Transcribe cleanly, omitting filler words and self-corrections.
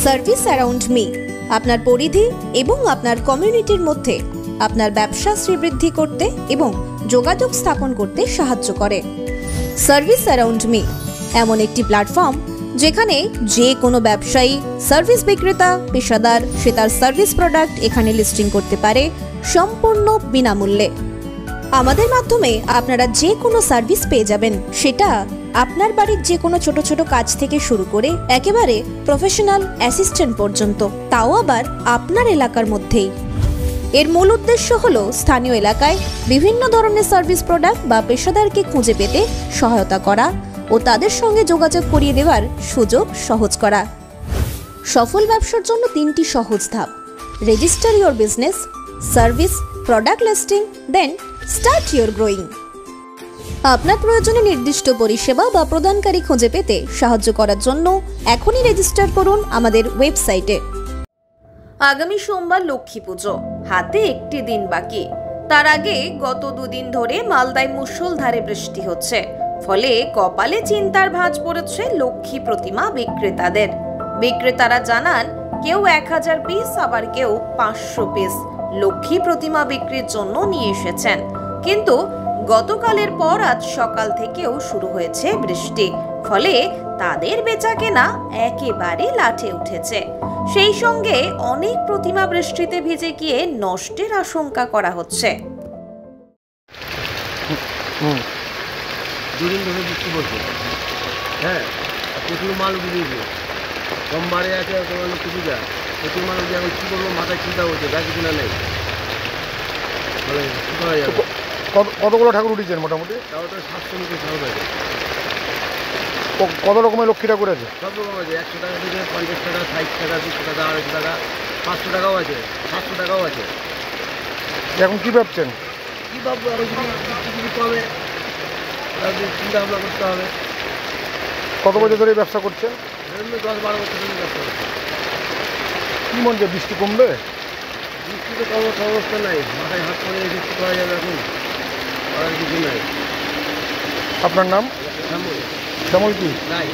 Service around me আপনার পরিধি এবং আপনার কমিউনিটির মধ্যে আপনার ব্যবসা শ্রীবৃদ্ধি করতে এবং যোগাযোগ স্থাপন করতে সাহায্য করে। সার্ভিস অ্যারাউন্ড মি এমন একটি প্ল্যাটফর্ম যেখানে যে কোনো ব্যবসায়ী, সার্ভিস বিক্রেতা, পেশাদার সে তার সার্ভিস প্রোডাক্ট এখানে লিস্টিং করতে পারে সম্পূর্ণ বিনামূল্যে। আমাদের মাধ্যমে আপনারা যে কোনো সার্ভিস পেয়ে যাবেন, সেটা আপনার বাড়ির যে কোনো ছোট ছোট কাজ থেকে শুরু করে একেবারে প্রফেশনাল অ্যাসিস্ট্যান্ট পর্যন্ত, তাও আবার আপনার এলাকার মধ্যেই। এর মূল উদ্দেশ্য হলো স্থানীয় এলাকায় বিভিন্ন ধরনের সার্ভিস প্রোডাক্ট বা পেশাদারকে খুঁজে পেতে সহায়তা করা ও তাদের সঙ্গে যোগাযোগ করিয়ে দেওয়ার সুযোগ সহজ করা। সফল ব্যবসার জন্য 3টি সহজ ধাপ: register your business, service, product listing, then start your growing. আপনার প্রয়োজনে নির্দিষ্ট পরিষেবা বা প্রদানকারী খুঁজে পেতে সাহায্য করার জন্য এখনই রেজিস্টার করুন আমাদের ওয়েবসাইটে। আগামী সোমবার লক্ষ্মী পুজো, হাতে একটি দিন বাকি। তার আগে গত 2 দিন ধরে মালদায় মুষলধারে বৃষ্টি হচ্ছে, ফলে কপালে চিন্তার ভাঁজ পড়েছে লক্ষ্মী প্রতিমা বিক্রেতাদের। বিক্রেতারা জানান, কেউ 1000 পিস, আবার কেউ 500 পিস লক্ষ্মী প্রতিমা বিক্রির জন্য নিয়ে এসেছেন। কিন্তু গতকালের পর আজ সকাল থেকেও শুরু হয়েছে বৃষ্টি, ফলে তাদের বেচাকেনা একেবারে লাটে উঠেছে। সেই সঙ্গে অনেক প্রতিমা বৃষ্টিতে ভিজে গিয়ে নষ্টের আশঙ্কা করা হচ্ছে। দুদিন ধরে বৃষ্টি পড়ছে, হ্যাঁ, প্রচুর মাল উঠিয়েছে। সোমবারে আছে তোমার লক্ষ্মী পূজা, প্রচুর মাল উঠে, এখন কী করবো মাথায় চিন্তা করছে, গাছ কিনা নেই। মানে কী করা যাবে? কতগুলো ঠাকুর উঠেছেন মোটামুটি? তাও তো 700 মিটার ঠাকুর আছে। কত রকমের লক্ষ্মী ঠাকুর আছে? সব রকম আছে। 100 টাকা থেকে 50 টাকা, 60 টাকা, 200 টাকা, 250 টাকা, 500 টাকাও আছে, 700 টাকাও আছে। এখন কী ভাবছেন? কী ভাববো, আরও যদি কমে তাহলে চিন্তা ভাবনা করতে হবে। কত বছর ধরে ব্যবসা করছেন? 10-12 বছর ধরে ব্যবসা করছে। কী মনে হয় বৃষ্টি কমবে? বৃষ্টি তো কমার অবস্থা নাই, মাথায় হাত পড়ে বৃষ্টি করা যাবে, এখন করার কিছু নাই। আপনার নাম? শ্যামল। শ্যামল কি? নাই।